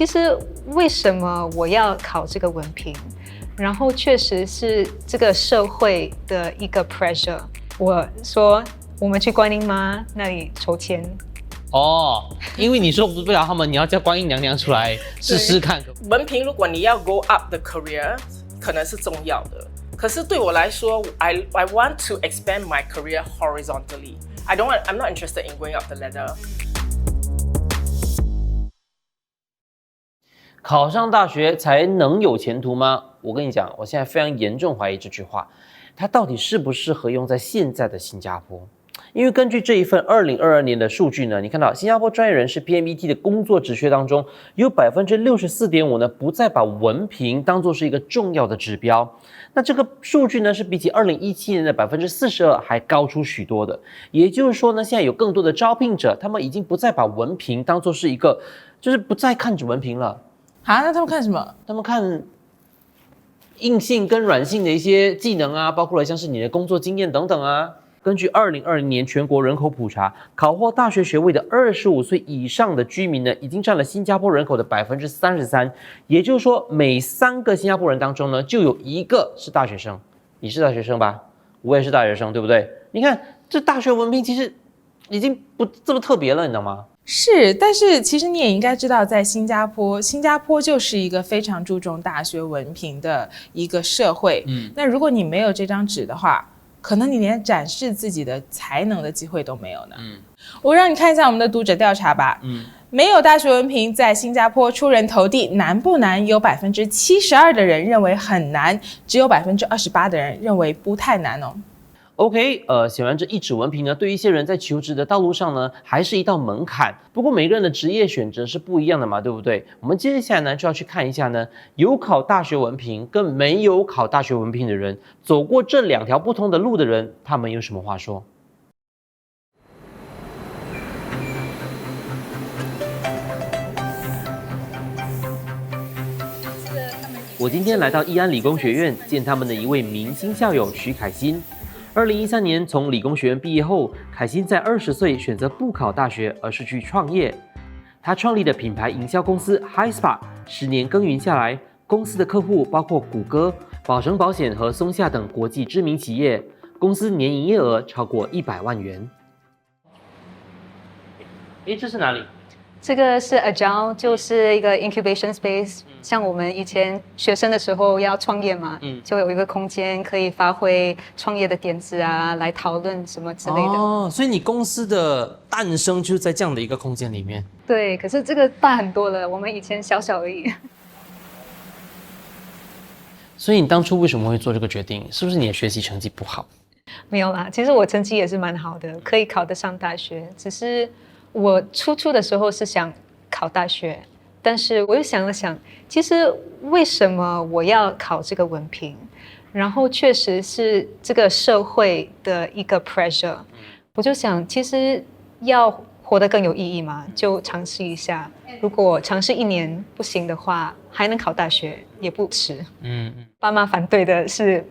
其实为什么我要考这个文凭？然后确实是这个社会的一个 pressure。我说我们去观音妈那里筹钱。哦，因为你说服不了他们，你要叫观音娘娘出来试试看。文凭如果你要 go up the career， 可能是重要的。可是对我来说 I want to expand my career horizontally. I'm not interested in going up the ladder. 考上大学才能有前途吗？我跟你讲，我现在非常严重怀疑这句话，它到底适不适合用在现在的新加坡？因为根据这一份2022年的数据呢，你看到新加坡专业人士 PMET 的工作职缺当中，有64.5%呢不再把文凭当作是一个重要的指标。那这个数据呢是比起2017年的42%还高出许多的。也就是说呢，现在有更多的招聘者，他们已经不再把文凭当作是一个，就是不再看着文凭了。啊，那他们看什么？他们看硬性跟软性的一些技能啊，包括了像是你的工作经验等等啊。根据2020年全国人口普查，考获大学学位的25岁以上的居民呢，已经占了新加坡人口的33%。也就是说，每3个新加坡人当中呢，就有1个是大学生。你是大学生吧？我也是大学生，对不对？你看这大学文凭其实已经不这么特别了，你知道吗？是，但是其实你也应该知道，在新加坡就是一个非常注重大学文凭的一个社会。那如果你没有这张纸的话，可能你连展示自己的才能的机会都没有呢。我让你看一下我们的读者调查吧。没有大学文凭在新加坡出人头地难不难？有72%的人认为很难，只有28%的人认为不太难哦。OK， 显然这一纸文凭呢，对于一些人在求职的道路上呢，还是一道门槛。不过每个人的职业选择是不一样的嘛，对不对？我们接下来呢，就要去看一下呢，有考大学文凭跟没有考大学文凭的人，走过这2条不同的路的人，他们有什么话说？我今天来到义安理工学院，见他们的一位明星校友徐凯欣。2013年从理工学院毕业后，凯欣在20岁选择不考大学，而是去创业。他创立的品牌营销公司 HiSpa，10年耕耘下来，公司的客户包括谷歌、保诚保险和松下等国际知名企业，公司年营业额超过100万元。这是哪里？这个是 Agile， 就是一个 incubation space。像我们以前学生的时候要创业嘛，就有一个空间可以发挥创业的点子啊，来讨论什么之类的。哦，所以你公司的诞生就是在这样的一个空间里面。对，可是这个大很多了，我们以前小小而已。所以你当初为什么会做这个决定？是不是你的学习成绩不好？没有啦，其实我成绩也是蛮好的，可以考得上大学。只是我初的时候是想考大学，但是我又想了想，其实为什么我要考这个文凭？然后确实是这个社会的一个 pressure。我就想，其实要活得更有意义嘛，就尝试一下。如果尝试1年不行的话，还能考大学也不迟。爸妈反对的是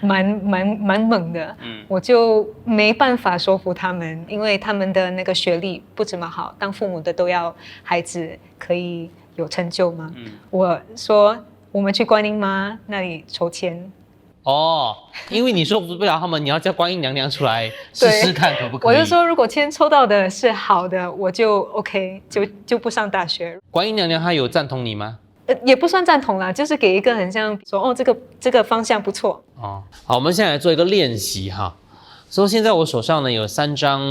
蛮猛的，我就没办法说服他们，因为他们的那个学历不怎么好，当父母的都要孩子可以有成就嘛。我说我们去观音妈那里筹钱。哦，因为你说服不了他们，你要叫观音娘娘出来试试看可不可以？我就说如果签抽到的是好的，我就 OK， 就不上大学。观音娘娘她有赞同你吗？也不算赞同啦，就是给一个很像说哦，这个方向不错。好，我们现在来做一个练习哈。所以现在我手上呢有3张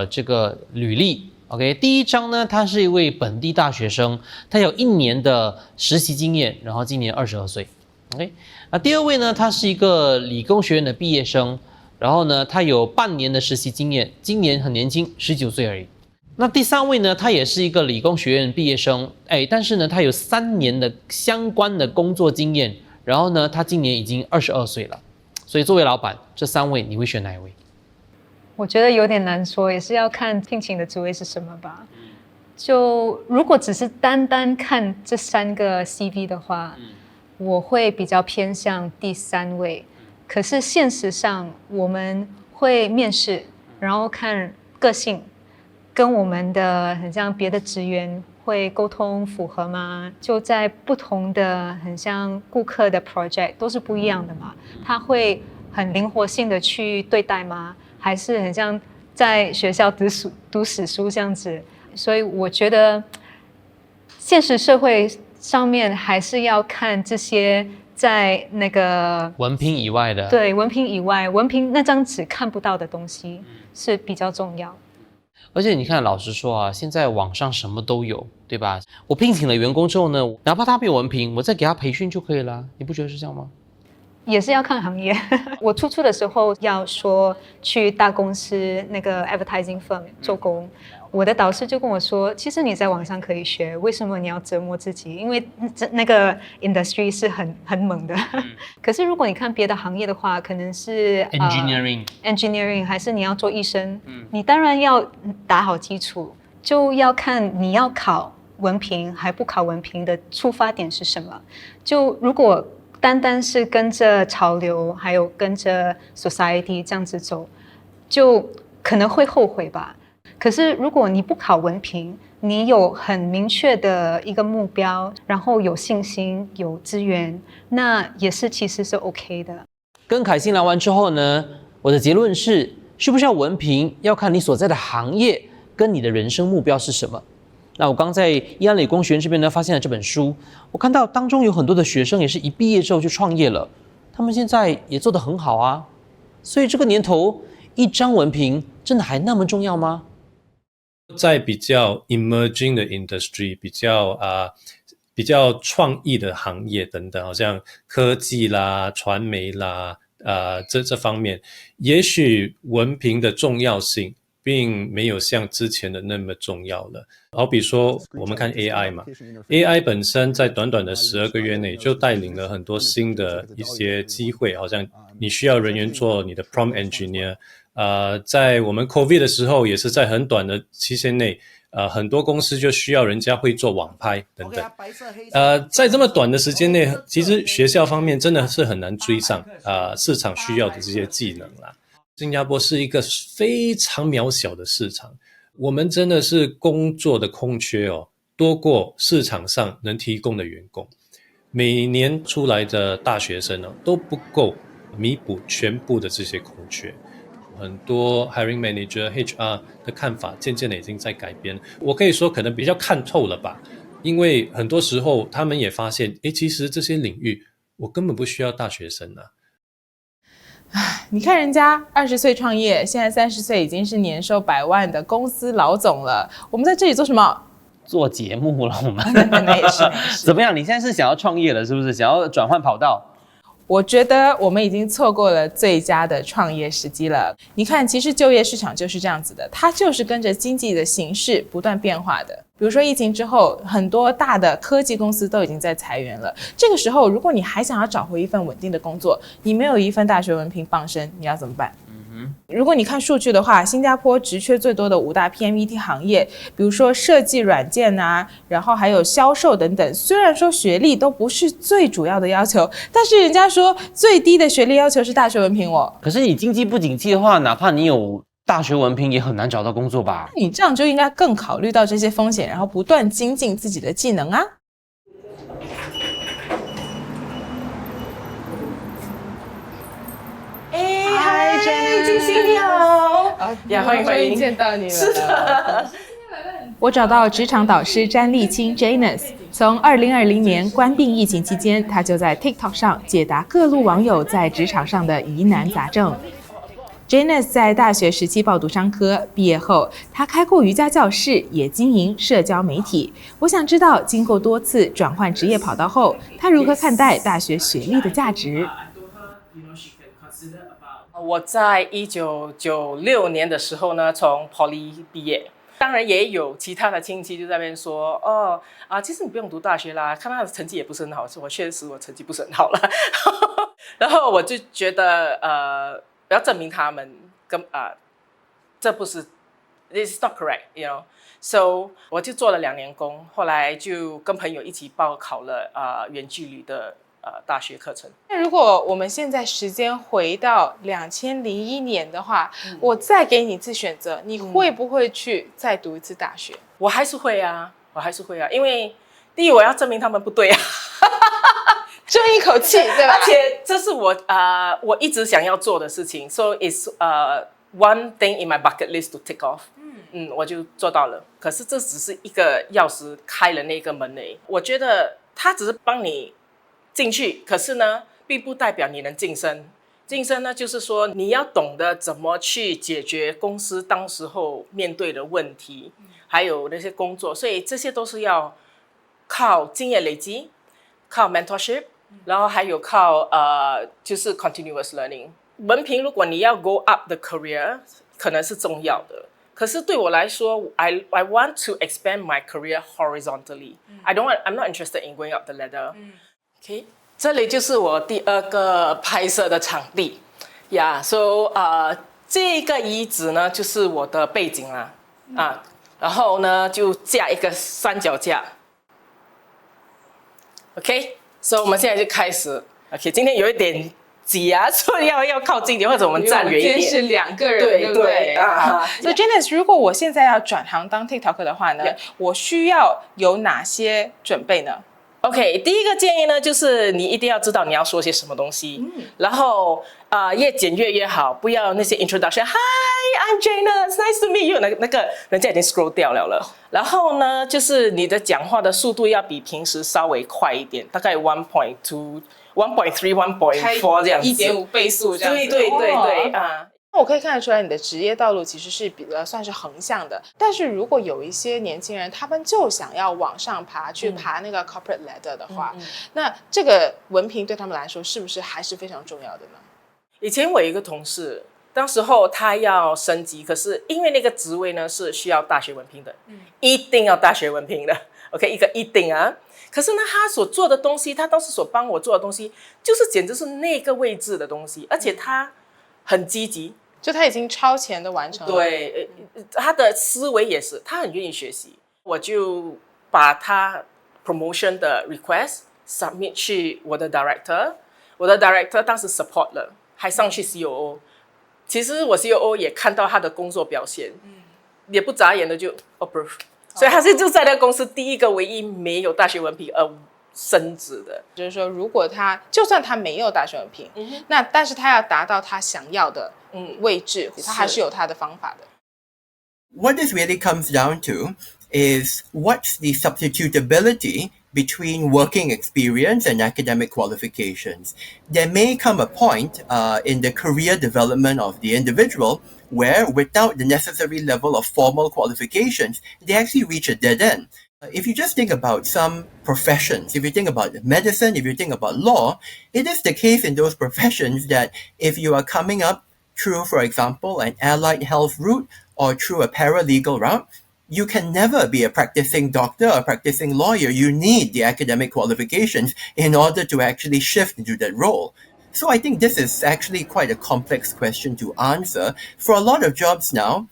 这个履历。OK， 第一张呢，他是一位本地大学生，他有1年的实习经验，然后今年22岁。OK， 那第2位呢，他是一个理工学院的毕业生，然后呢，他有半年的实习经验，今年很年轻，19岁而已。那第3位呢，他也是一个理工学院毕业生，但是呢，他有3年的相关的工作经验，然后呢，他今年已经22岁了。所以作为老板，这3位你会选哪一位？我觉得有点难说，也是要看聘请的职位是什么吧。就如果只是单看这3个 CV 的话，我会比较偏向第3位。可是现实上我们会面试，然后看个性，跟我们的很像别的职员会沟通符合吗？就在不同的很像顾客的 project 都是不一样的嘛，他会很灵活性的去对待吗？还是很像在学校读死书这样子？所以我觉得现实社会上面还是要看这些在那个文凭以外的，对，文凭以外，文凭那张纸看不到的东西是比较重要。而且你看，老实说啊，现在网上什么都有，对吧？我聘请了员工之后呢，哪怕他没有文凭，我再给他培训就可以了，你不觉得是这样吗？也是要看行业。我初的时候要说去大公司那个 advertising firm 做工，我的导师就跟我说，其实你在网上可以学，为什么你要折磨自己？因为那个 industry 是很猛的。可是如果你看别的行业的话，可能是engineering 还是你要做医生，你当然要打好基础，就要看你要考文凭还不考文凭的出发点是什么。就如果单单是跟着潮流，还有跟着 society 这样子走，就可能会后悔吧。可是如果你不考文凭，你有很明确的一个目标，然后有信心、有资源，那也是其实是 OK 的。跟凯欣聊完之后呢，我的结论是，需不需要文凭，要看你所在的行业跟你的人生目标是什么。那我刚在义安理工学院这边呢，发现了这本书，我看到当中有很多的学生也是一毕业之后就创业了，他们现在也做得很好啊。所以这个年头，一张文凭真的还那么重要吗？在比较 emerging 的 industry， 比较创意的行业等等，好像科技啦、传媒啦，这方面，也许文凭的重要性并没有像之前的那么重要了。好比说我们看 AI 嘛， AI 本身在短短的12个月内就带领了很多新的一些机会，好像你需要人员做你的 prompt engineer，在我们 COVID 的时候，也是在很短的期限内，很多公司就需要人家会做网拍等等。在这么短的时间内，其实学校方面真的是很难追上市场需要的这些技能啦。新加坡是一个非常渺小的市场，我们真的是工作的空缺多过市场上能提供的员工。每年出来的大学生都不够弥补全部的这些空缺。很多 hiring manager、HR 的看法渐渐的已经在改变，我可以说可能比较看透了吧，因为很多时候他们也发现，其实这些领域我根本不需要大学生啊。你看人家20岁创业，现在30岁已经是年收100万的公司老总了。我们在这里做什么？做节目了，我们那也是。怎么样？你现在是想要创业了，是不是？想要转换跑道？我觉得我们已经错过了最佳的创业时机了。你看，其实就业市场就是这样子的，它就是跟着经济的形势不断变化的。比如说疫情之后，很多大的科技公司都已经在裁员了。这个时候，如果你还想要找回一份稳定的工作，你没有一份大学文凭傍身，你要怎么办？如果你看数据的话，新加坡职缺最多的5大 PMET 行业，比如说设计软件啊，然后还有销售等等，虽然说学历都不是最主要的要求，但是人家说最低的学历要求是大学文凭哦。可是你经济不景气的话，哪怕你有大学文凭，也很难找到工作吧？你这样就应该更考虑到这些风险，然后不断精进自己的技能啊。嗨 Jenny 你好，欢迎见到你了。是的。我找到职场导师詹丽青 Janice， 从2020年关闭疫情期间，她就在 TikTok 上解答各路网友在职场上的疑难杂症。Janice 在大学时期报读商科，毕业后她开过瑜伽教室，也经营社交媒体。我想知道，经过多次转换职业跑道后，她如何看待大学学历的价值？我在1996年的时候呢，从 Poly 毕业。当然也有其他的亲戚就在那边说，其实你不用读大学啦，看他的成绩也不是很好，我确实我成绩不是很好啦。然后我就觉得要证明他们这不是 ，this is not correct， you know。So 我就做了2年工，后来就跟朋友一起报考了远距离的大学课程。那如果我们现在时间回到2001年的话，我再给你一次选择，你会不会去再读一次大学？我还是会啊，我还是会啊，因为第一我要证明他们不对啊，争一口气，对吧？而且这是我一直想要做的事情 ，so it's one thing in my bucket list to take off。我就做到了。可是这只是一个钥匙开了那个门而已。我觉得它只是帮你进去，可是呢，并不代表你能晋升。晋升呢，就是说你要懂得怎么去解决公司当时候面对的问题，还有那些工作，所以这些都是要靠经验累积，靠 mentorship， 然后还有靠就是 continuous learning。文凭如果你要 go up the career， 可能是重要的。可是对我来说 I want to expand my career horizontally. I'm not interested in going up the ladder. Okay. 这里就是我第二个拍摄的场地，so 这个椅子呢就是我的背景啦，然后呢就架一个三脚架 ，OK， 所以我们现在就开始 ，OK， 今天有一点挤啊，所以要靠近一点，或者我们站远一点。今天是2个人，对不对？所以 Janice， 如果我现在要转行当 TikToker 的话呢，我需要有哪些准备呢？OK， 第一个建议呢，就是你一定要知道你要说些什么东西，然后越简略越好，不要那些 introduction。Hi，I'm Janice，nice to meet you。那个人家已经 scroll 掉了。然后呢，就是你的讲话的速度要比平时稍微快一点，大概 1.2、1.3、1.4这样子，1.5倍速这样子。对我可以看得出来，你的职业道路其实是算是横向的。但是如果有一些年轻人，他们就想要往上爬，去爬那个 corporate ladder 的话，那这个文凭对他们来说是不是还是非常重要的呢？以前我有一个同事，当时候他要升级，可是因为那个职位呢是需要大学文凭的，一定要大学文凭的 ，OK， 一个一定啊。可是呢，他所做的东西，他当时所帮我做的东西，就是简直是那个位置的东西，而且他很积极。就他已经超前的完成了。对，他的思维也是，他很愿意学习。我就把他 promotion 的 request submit 去我的 director， 我的 director 当时 support 了，还上去 COO。其实我 COO 也看到他的工作表现，也不眨眼的就 approve。所以他是就在那个公司第一个唯一没有大学文凭升职的。就是说，如果就算他没有大学文凭，那但是他要达到他想要的位置，他还是有他的方法的。What this really comes down to is what's the substitutability between working experience and academic qualifications. There may come a point in the career development of the individual where without the necessary level of formal qualifications, they actually reach a dead end. If you just think about some professions, if you think about medicine, if you think about law, it is the case in those professions that if you are coming up through, for example, an allied health route or through a paralegal route, you can never be a practicing doctor or practicing lawyer. You need the academic qualifications in order to actually shift into that role. So I think this is actually quite a complex question to answer. For a lot of jobs now,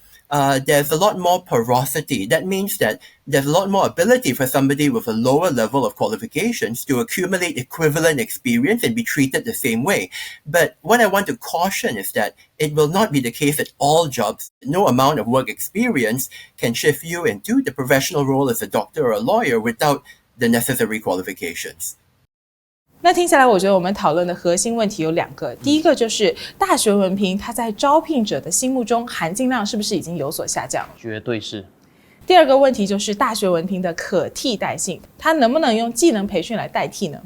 there's a lot more porosity. That means that there's a lot more ability for somebody with a lower level of qualifications to accumulate equivalent experience and be treated the same way. But what I want to caution is that it will not be the case at all jobs. No amount of work experience can shift you into the professional role as a doctor or a lawyer without the necessary qualifications. 那听下来，我觉得我们讨论的核心问题有2个。第一个就是大学文凭，它在招聘者的心目中含金量是不是已经有所下降？绝对是。第2个问题就是大学文凭的可替代性，它能不能用技能培训来代替呢？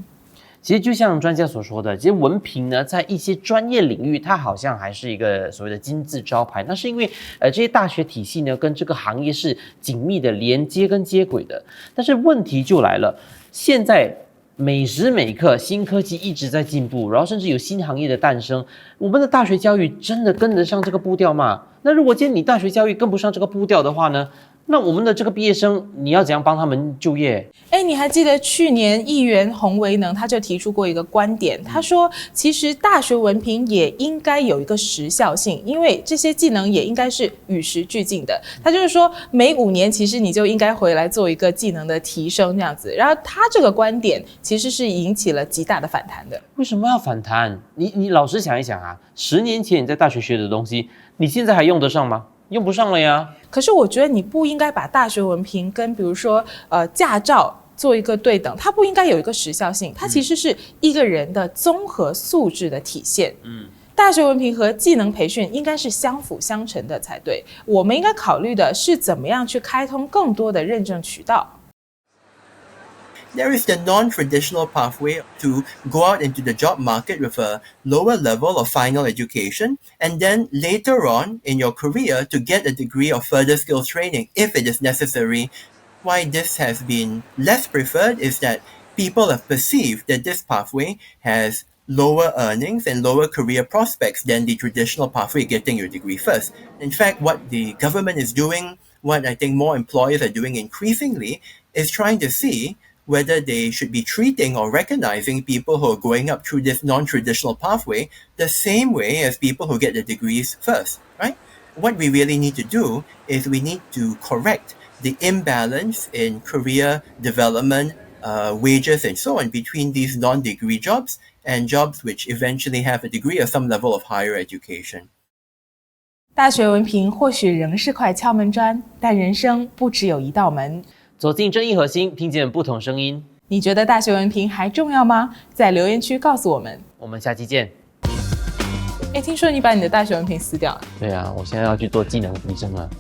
其实就像专家所说的，其实文凭呢，在一些专业领域，它好像还是一个所谓的金字招牌。那是因为这些大学体系呢，跟这个行业是紧密的连接跟接轨的。但是问题就来了，现在每时每刻新科技一直在进步，然后甚至有新行业的诞生，我们的大学教育真的跟得上这个步调吗？那如果今天你大学教育跟不上这个步调的话呢，那我们的这个毕业生你要怎样帮他们就业？你还记得去年议员洪维能他就提出过一个观点，他说其实大学文凭也应该有一个时效性，因为这些技能也应该是与时俱进的。他就是说每5年其实你就应该回来做一个技能的提升这样子。然后他这个观点其实是引起了极大的反弹的。为什么要反弹？你老实想一想啊，10年前你在大学学的东西，你现在还用得上吗？用不上了呀。可是我觉得你不应该把大学文凭跟比如说驾照做一个对等，它不应该有一个时效性，它其实是一个人的综合素质的体现。大学文凭和技能培训应该是相辅相成的才对。我们应该考虑的是怎么样去开通更多的认证渠道。There is the non-traditional pathway to go out into the job market with a lower level of final education, and then later on in your career to get a degree of further skills training if it is necessary. Why this has been less preferred is that people have perceived that this pathway has lower earnings and lower career prospects than the traditional pathway getting your degree first. In fact, what the government is doing, what I think more employers are doing increasingly, is trying to see whether they should be treating or recognizing people who are going up through this non-traditional pathway the same way as people who get the degrees first, right? What we really need to do is we need to correct the imbalance in career development, wages and so on between these non-degree jobs and jobs which eventually have a degree or some level of higher education. 大学文凭或许仍是块敲门砖，但人生不只有一道门。走进争议核心，听见不同声音。你觉得大学文凭还重要吗？在留言区告诉我们。我们下期见。听说你把你的大学文凭撕掉了？对啊，我现在要去做技能提升了。